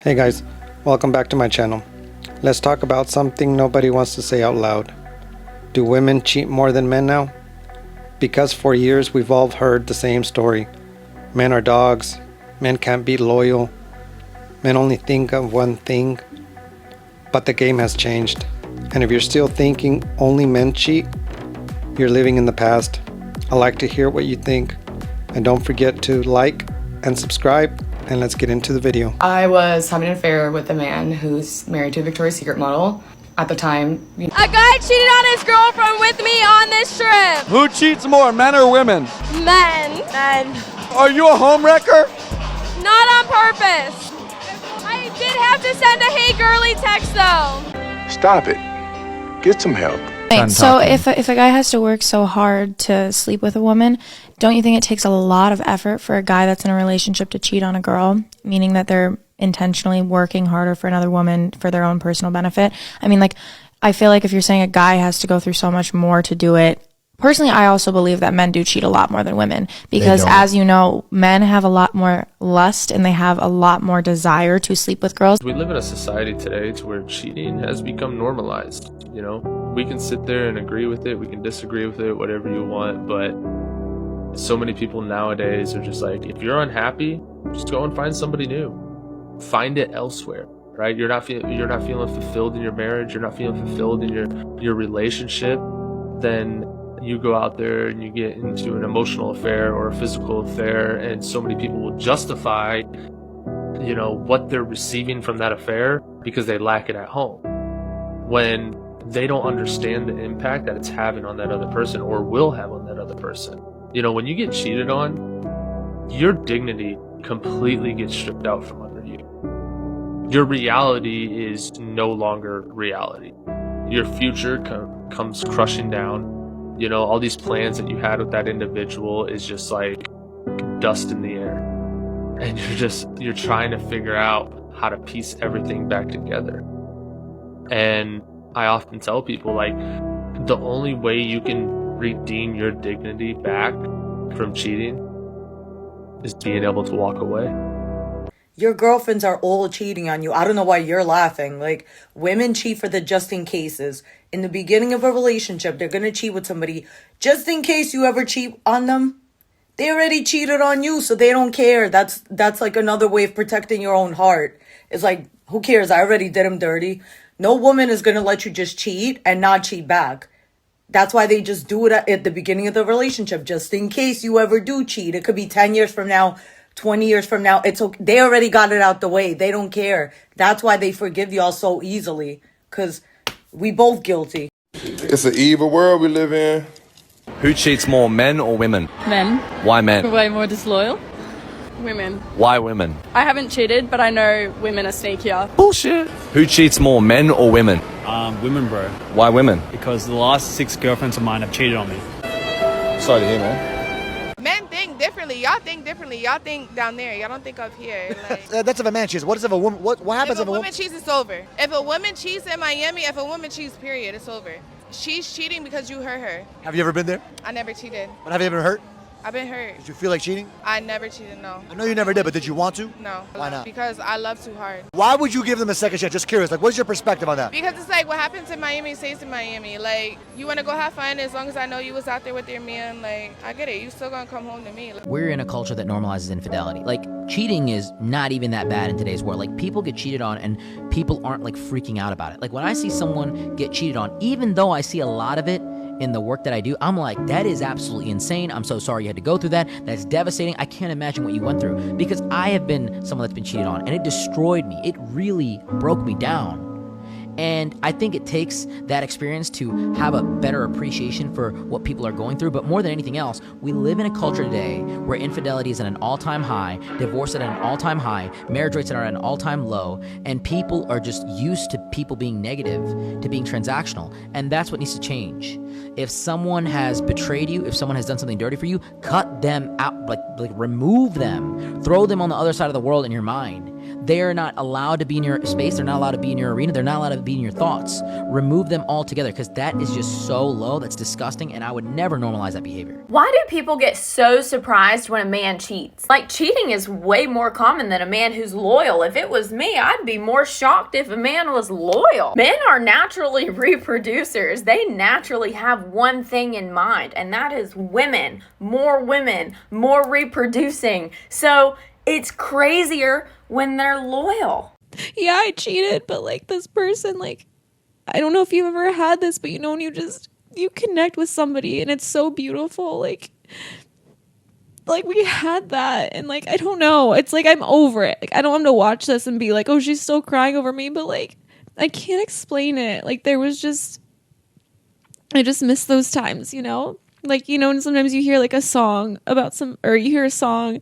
Hey guys, welcome back to my channel. Let's talk about something nobody wants to say out loud. Do women cheat more than men now? Because for years we've all heard the same story. Men are dogs, men can't be loyal, men only think of one thing. But the game has changed. And if you're still thinking only men cheat, you're living in the past. I'd like to hear what you think. And don't forget to like and subscribe. And let's get into the video. I was having an affair with a man who's married to a Victoria's Secret model. At the time, a guy cheated on his girlfriend with me on this trip. Who cheats more, men or women? Men. Are you a home wrecker? Not on purpose. I did have to send a hey girly text though. Stop it. Get some help. So if a guy has to work so hard to sleep with a woman, don't you think it takes a lot of effort for a guy that's in a relationship to cheat on a girl, meaning that they're intentionally working harder for another woman for their own personal benefit? I mean, like, I feel like if you're saying a guy has to go through so much more to do it, personally, I also believe that men do cheat a lot more than women because, as you know, men have a lot more lust and they have a lot more desire to sleep with girls. We live in a society today to where cheating has become normalized. You know, we can sit there and agree with it, we can disagree with it, whatever you want, but so many people nowadays are just like, if you're unhappy, just go and find somebody new. Find it elsewhere, right? You're not feeling fulfilled in your marriage, you're not feeling fulfilled in your relationship, then you go out there and you get into an emotional affair or a physical affair, and so many people will justify, you know, what they're receiving from that affair because they lack it at home, when they don't understand the impact that it's having on that other person or will have on that other person. You know, when you get cheated on, your dignity completely gets stripped out from under you. Your reality is no longer reality. Your future comes crushing down. You know, all these plans that you had with that individual is just like dust in the air. And you're trying to figure out how to piece everything back together. And I often tell people, like, the only way you can redeem your dignity back from cheating is being able to walk away. Your girlfriends are all cheating on you. I don't know why you're laughing. Like, women cheat for the just in cases. In the beginning of a relationship, they're going to cheat with somebody just in case you ever cheat on them. They already cheated on you, so they don't care. That's like another way of protecting your own heart. It's like, who cares? I already did him dirty. No woman is going to let you just cheat and not cheat back. That's why they just do it at the beginning of the relationship, just in case you ever do cheat. It could be 10 years from now, 20 years from now. It's okay. They already got it out the way. They don't care. That's why they forgive y'all so easily, because we both guilty. It's an evil world we live in. Who cheats more, men or women? Men. Why men? We're way more disloyal. Women. Why women? I haven't cheated, but I know women are sneakier. Bullshit. Who cheats more, men or women? Women, bro. Why women? Because the last 6 girlfriends of mine have cheated on me. Sorry to hear, man. Men think differently. Y'all think differently. Y'all think down there. Y'all don't think up here. Like, that's if a man cheats. What is if a woman? What happens if a woman cheats? It's over. If a woman cheats in Miami, if a woman cheats, period, it's over. She's cheating because you hurt her. Have you ever been there? I never cheated. But have you ever been hurt? I've been hurt. Did you feel like cheating? I never cheated, no. I know you never did, but did you want to? No. Why not? Because I love too hard. Why would you give them a second chance? Just curious. Like, what's your perspective on that? Because it's like what happens in Miami stays in Miami. Like, you want to go have fun as long as I know you was out there with your man. Like, I get it. You still gonna come home to me. We're in a culture that normalizes infidelity. Like, cheating is not even that bad in today's world. Like, people get cheated on and people aren't like freaking out about it. Like, when I see someone get cheated on, even though I see a lot of it in the work that I do, I'm like, that is absolutely insane. I'm so sorry you had to go through that. That's devastating. I can't imagine what you went through, because I have been someone that's been cheated on and it destroyed me. It really broke me down. And I think it takes that experience to have a better appreciation for what people are going through. But more than anything else, we live in a culture today where infidelity is at an all-time high, divorce at an all-time high, marriage rates are at an all-time low, and people are just used to people being negative, to being transactional. And that's what needs to change. If someone has betrayed you, if someone has done something dirty for you, cut them out, like remove them, throw them on the other side of the world in your mind. They're not allowed to be in your space. They're not allowed to be in your arena. They're not allowed to be in your thoughts. Remove them altogether, because that is just so low. That's disgusting, and I would never normalize that behavior. Why do people get so surprised when a man cheats? Like, cheating is way more common than a man who's loyal. If it was me, I'd be more shocked if a man was loyal. Men are naturally reproducers. They naturally have one thing in mind, and that is women, more reproducing. So it's crazier when they're loyal. Yeah, I cheated, but like this person, like, I don't know if you've ever had this, but you know, when you connect with somebody and it's so beautiful, like we had that, and like, I don't know, it's like, I'm over it. Like, I don't want to watch this and be like, oh, she's still crying over me, but like, I can't explain it. Like, I just miss those times, you know? Like, you know, and sometimes you hear like a song about or you hear a song,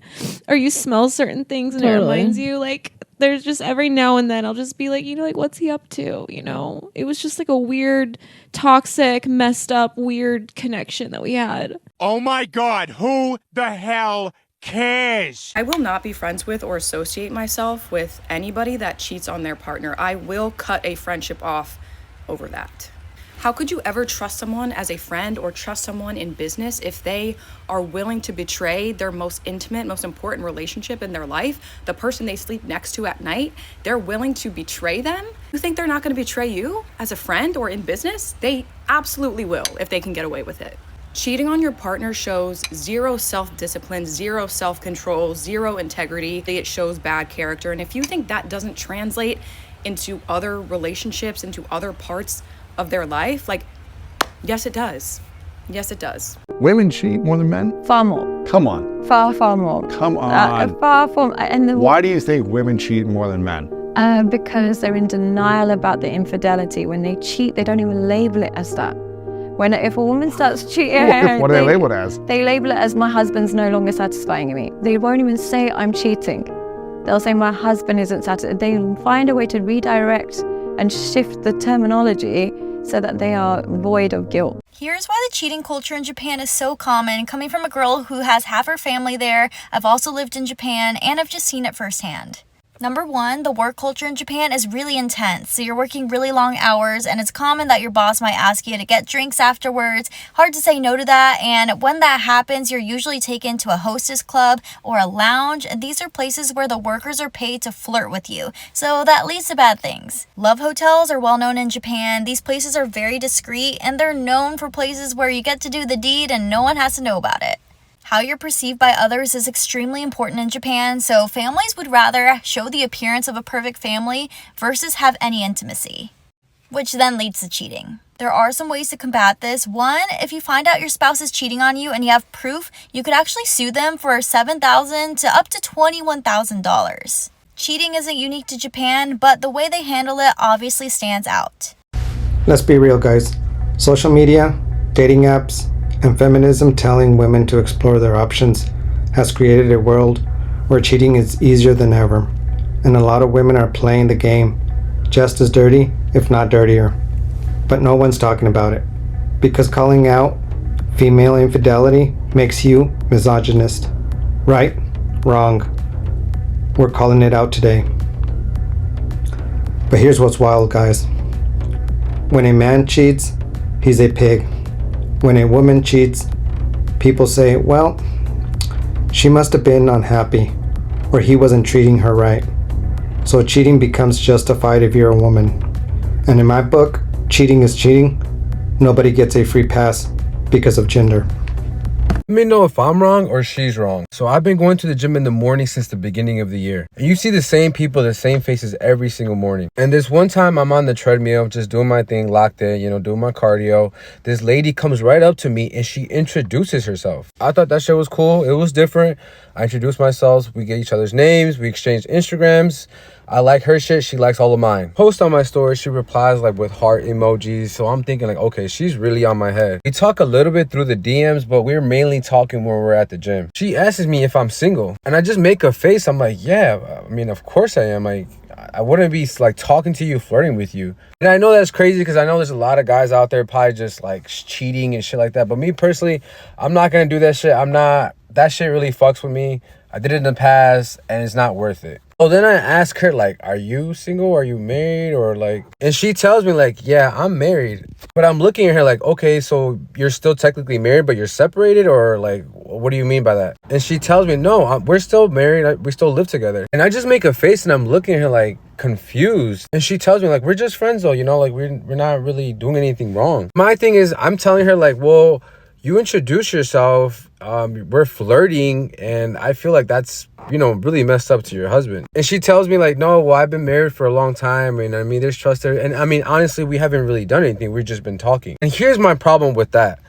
or you smell certain things and it reminds you, like, there's just every now and then I'll just be like, you know, like, what's he up to? You know, it was just like a weird, toxic, messed up, weird connection that we had. Oh my God, who the hell cares? I will not be friends with or associate myself with anybody that cheats on their partner. I will cut a friendship off over that. How could you ever trust someone as a friend or trust someone in business if they are willing to betray their most intimate, most important relationship in their life, the person they sleep next to at night? They're willing to betray them? You think they're not going to betray you as a friend or in business? They absolutely will if they can get away with it. Cheating on your partner shows zero self-discipline, zero self-control, zero integrity. It shows bad character. And if you think that doesn't translate into other relationships, into other parts of their life, like, yes, it does. Yes, it does. Women cheat more than men? Far more. Come on. Far more. Come on. Far from. Why do you think women cheat more than men? Because they're in denial about the infidelity. When they cheat, they don't even label it as that. If a woman starts cheating, what do they label it as? They label it as, my husband's no longer satisfying me. They won't even say, I'm cheating. They'll say, my husband isn't satisfied. They find a way to redirect and shift the terminology so that they are void of guilt. Here's why the cheating culture in Japan is so common. Coming from a girl who has half her family there, I've also lived in Japan, and I've just seen it firsthand. Number one, the work culture in Japan is really intense. So you're working really long hours, and it's common that your boss might ask you to get drinks afterwards. Hard to say no to that, and when that happens, you're usually taken to a hostess club or a lounge, and these are places where the workers are paid to flirt with you. So that leads to bad things. Love hotels are well known in Japan. These places are very discreet, and they're known for places where you get to do the deed and no one has to know about it. How you're perceived by others is extremely important in Japan, so families would rather show the appearance of a perfect family versus have any intimacy, which then leads to cheating. There are some ways to combat this. One, if you find out your spouse is cheating on you and you have proof, you could actually sue them for $7,000 to up to $21,000. Cheating isn't unique to Japan, but the way they handle it obviously stands out. Let's be real, guys. Social media, dating apps, and feminism telling women to explore their options has created a world where cheating is easier than ever, and a lot of women are playing the game just as dirty, if not dirtier. But no one's talking about it, because calling out female infidelity makes you misogynist. Right? Wrong. We're calling it out today. But here's what's wild, guys. When a man cheats, he's a pig. When a woman cheats, people say, well, she must have been unhappy, or he wasn't treating her right. So cheating becomes justified if you're a woman. And in my book, cheating is cheating. Nobody gets a free pass because of gender. Let me know if I'm wrong or she's wrong. So I've been going to the gym in the morning since the beginning of the year. And you see the same people, the same faces every single morning. And this one time I'm on the treadmill, just doing my thing, locked in, doing my cardio. This lady comes right up to me and she introduces herself. I thought that shit was cool. It was different. I introduced myself. We get each other's names. We exchanged Instagrams. I like her shit. She likes all of mine. Post on my story. She replies with heart emojis. So I'm thinking okay, she's really on my head. We talk a little bit through the DMs, but we're mainly talking when we're at the gym. She asks me if I'm single, and I just make a face. I'm like, yeah, I mean, of course I am. I wouldn't be talking to you, flirting with you. And I know that's crazy because I know there's a lot of guys out there probably just cheating and shit like that. But me personally, I'm not going to do that shit. That shit really fucks with me. I did it in the past and it's not worth it. So then I ask her, like, are you single? Are you married? Or like, and she tells me like, yeah, I'm married. But I'm looking at her like, okay, so you're still technically married, but you're separated? Or like, what do you mean by that? And she tells me, no, we're still married. We still live together. And I just make a face and I'm looking at her like confused. And she tells me like, we're just friends though, you know, like we're not really doing anything wrong. My thing is, I'm telling her like, well, you introduce yourself, we're flirting, and I feel like that's, you know, really messed up to your husband. And she tells me like, no, well, I've been married for a long time, and I mean, there's trust there. And I mean, honestly, we haven't really done anything. We've just been talking. And here's my problem with that.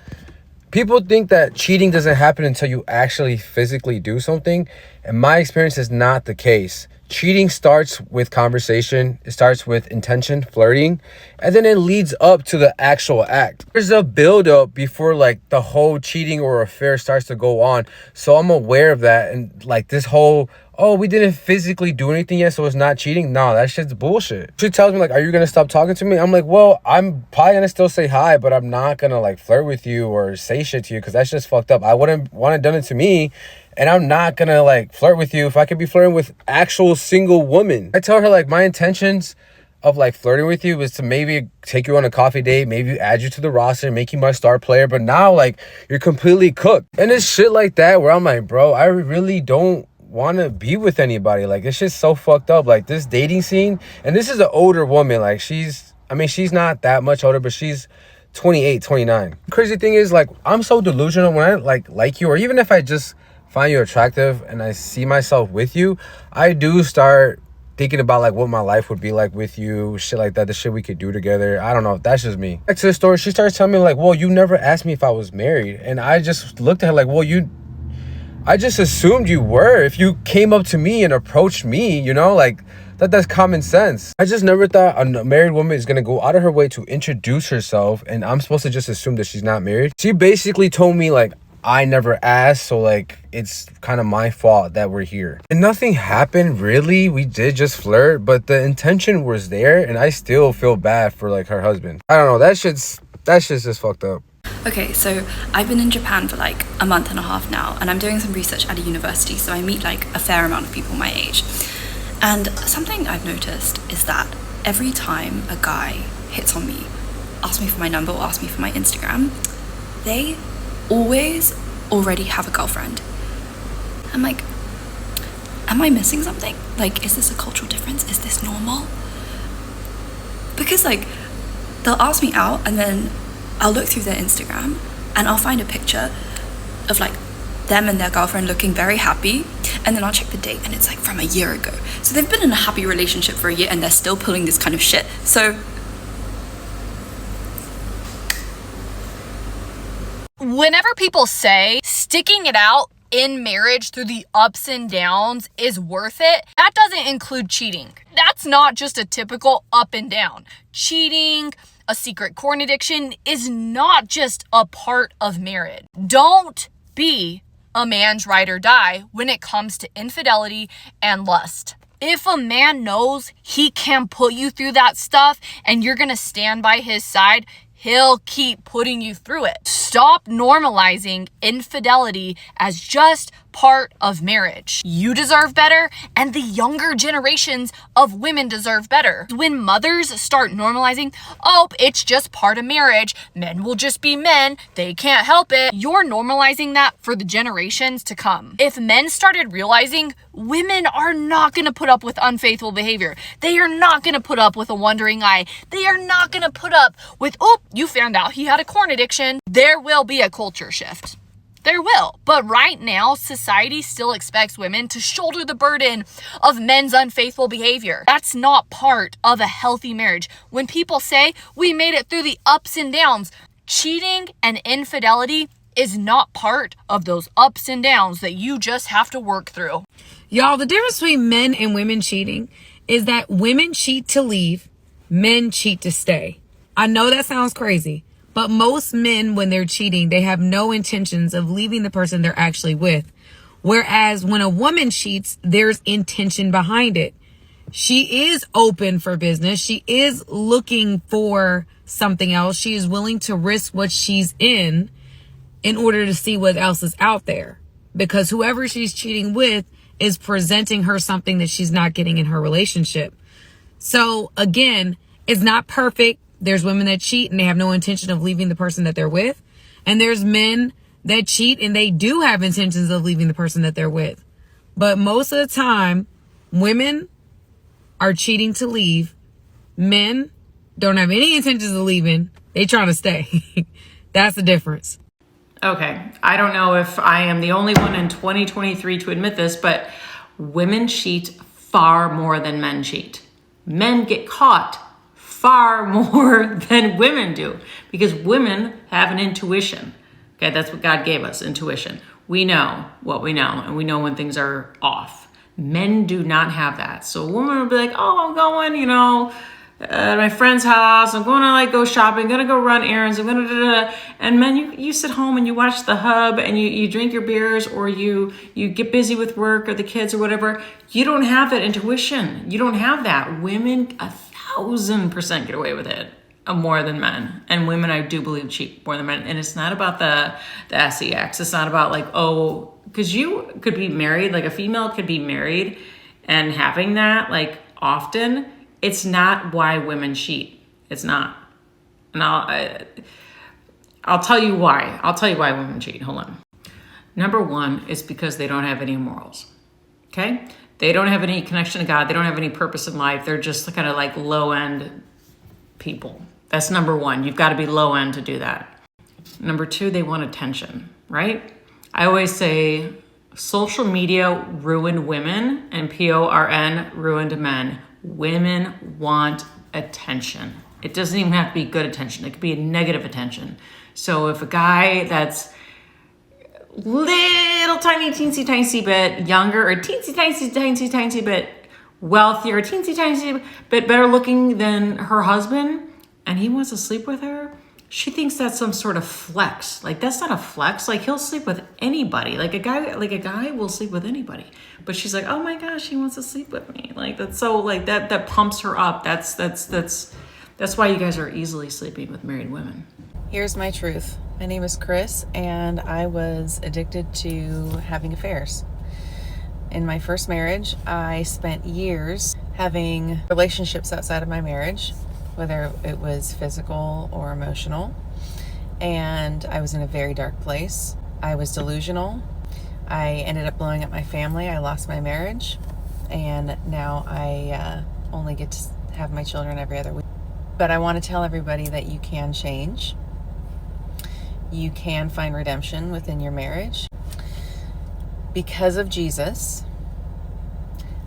People think that cheating doesn't happen until you actually physically do something. And my experience is not the case. Cheating starts with conversation. It starts with intention, flirting, and then it leads up to the actual act. There's a build-up before like the whole cheating or affair starts to go on. So I'm aware of that. And like this whole, oh, we didn't physically do anything yet, so it's not cheating. No, that shit's bullshit. She tells me like, are you gonna stop talking to me? I'm like, well, I'm probably gonna still say hi, but I'm not gonna like flirt with you or say shit to you because that's just fucked up. I wouldn't want it done it to me. And I'm not gonna like flirt with you if I could be flirting with actual single women. I tell her like my intentions of like flirting with you was to maybe take you on a coffee date, maybe add you to the roster, make you my star player. But now like you're completely cooked. And it's shit like that where I'm like, bro, I really don't want to be with anybody. Like it's just so fucked up. Like this dating scene, and this is an older woman. Like she's not that much older, but she's 28, 29. Crazy thing is like I'm so delusional when I like you, or even if I just find you attractive and I see myself with you, I do start thinking about like what my life would be like with you, shit like that, the shit we could do together. I don't know, that's just me. Back to the story, she starts telling me like, well, you never asked me if I was married. And I just looked at her like, well, I just assumed you were. If you came up to me and approached me, you know, like that's common sense. I just never thought a married woman is gonna go out of her way to introduce herself and I'm supposed to just assume that she's not married. She basically told me like, I never asked, so like it's kind of my fault that we're here. And nothing happened really. We did just flirt, but the intention was there, and I still feel bad for like her husband. I don't know, that shit's just fucked up. Okay, so I've been in Japan for like a month and a half now, and I'm doing some research at a university, so I meet like a fair amount of people my age. And something I've noticed is that every time a guy hits on me, asks me for my number or asks me for my Instagram, they always already have a girlfriend. I'm like, am I missing something? Like, is this a cultural difference? Is this normal? Because like, they'll ask me out and then I'll look through their Instagram and I'll find a picture of like them and their girlfriend looking very happy, and then I'll check the date and it's like from a year ago. So they've been in a happy relationship for a year and they're still pulling this kind of shit. So whenever people say sticking it out in marriage through the ups and downs is worth it, that doesn't include cheating. That's not just a typical up and down. Cheating, a secret corn addiction is not just a part of marriage. Don't be a man's ride or die when it comes to infidelity and lust. If a man knows he can put you through that stuff and you're gonna stand by his side, he'll keep putting you through it. Stop normalizing infidelity as just part of marriage. You deserve better, and the younger generations of women deserve better. When mothers start normalizing, oh, it's just part of marriage, men will just be men, they can't help it, you're normalizing that for the generations to come. If men started realizing women are not gonna put up with unfaithful behavior, they are not gonna put up with a wandering eye, they are not gonna put up with, oh, you found out he had a corn addiction, there will be a culture shift. There will. But right now, society still expects women to shoulder the burden of men's unfaithful behavior. That's not part of a healthy marriage. When people say we made it through the ups and downs, cheating and infidelity is not part of those ups and downs that you just have to work through. Y'all, the difference between men and women cheating is that women cheat to leave, men cheat to stay. I know that sounds crazy. But most men, when they're cheating, they have no intentions of leaving the person they're actually with. Whereas when a woman cheats, there's intention behind it. She is open for business. She is looking for something else. She is willing to risk what she's in order to see what else is out there. Because whoever she's cheating with is presenting her something that she's not getting in her relationship. So again, it's not perfect. There's women that cheat and they have no intention of leaving the person that they're with. And there's men that cheat and they do have intentions of leaving the person that they're with. But most of the time, women are cheating to leave. Men don't have any intentions of leaving. They trying to stay. That's the difference. Okay, I don't know if I am the only one in 2023 to admit this, but women cheat far more than men cheat. Men get caught far more than women do because women have an intuition. Okay, that's what God gave us, intuition. We know what we know and we know when things are off. Men do not have that. So a woman will be like, oh, I'm going, at my friend's house. I'm going to go shopping, going to go run errands. I'm going to And men, you sit home and you watch the hub and you drink your beers or you get busy with work or the kids or whatever. You don't have that intuition. You don't have that. Women 1,000% get away with it more than men. And women, I do believe, cheat more than men. And it's not about the sex. It's not about because you could be married, a female could be married and having that often. It's not why women cheat. It's not. And I'll tell you why. I'll tell you why women cheat. Hold on. Number one is because they don't have any morals. Okay? They don't have any connection to God. They don't have any purpose in life. They're just kind of low-end people. That's number one. You've got to be low-end to do that. Number two, they want attention, right? I always say social media ruined women and PORN ruined men. Women want attention. It doesn't even have to be good attention. It could be a negative attention. So if a guy that's little tiny teensy bit younger or teensy bit wealthier, teensy bit better looking than her husband and he wants to sleep with her, she thinks that's some sort of flex. That's not a flex. He'll sleep with anybody. A guy will sleep with anybody. But she's like, oh my gosh, he wants to sleep with me. That's so that pumps her up. That's why you guys are easily sleeping with married women. Here's my truth. My name is Chris, and I was addicted to having affairs. In my first marriage, I spent years having relationships outside of my marriage, whether it was physical or emotional. And I was in a very dark place. I was delusional. I ended up blowing up my family. I lost my marriage. And now I only get to have my children every other week. But I want to tell everybody that you can change. You can find redemption within your marriage. Because of Jesus,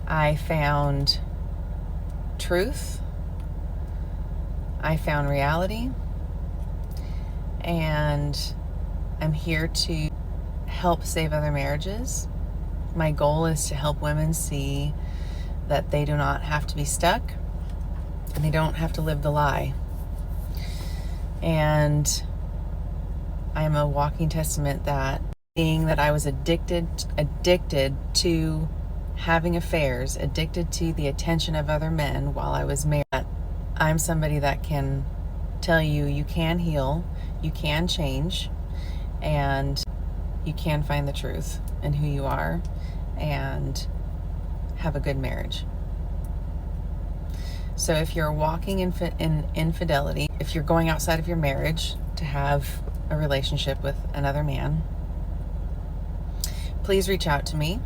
I found truth. I found reality, and I'm here to help save other marriages. My goal is to help women see that they do not have to be stuck and they don't have to live the lie. And I am a walking testament that being that I was addicted to having affairs, addicted to the attention of other men while I was married, I'm somebody that can tell you you can heal, you can change, and you can find the truth in who you are and have a good marriage. So if you're walking in infidelity, if you're going outside of your marriage to have a relationship with another man, please reach out to me.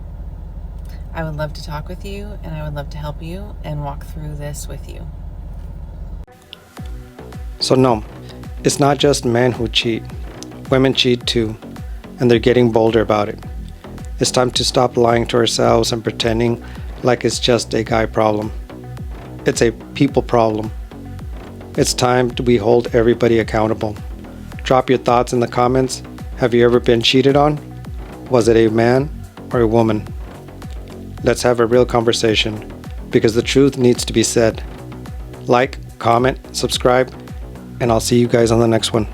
I would love to talk with you, and I would love to help you and walk through this with you. So no, it's not just men who cheat. Women cheat too, and they're getting bolder about it. It's time to stop lying to ourselves and pretending like it's just a guy problem. It's a people problem. It's time we hold everybody accountable. Drop your thoughts in the comments. Have you ever been cheated on? Was it a man or a woman? Let's have a real conversation, because the truth needs to be said. Like, comment, subscribe, and I'll see you guys on the next one.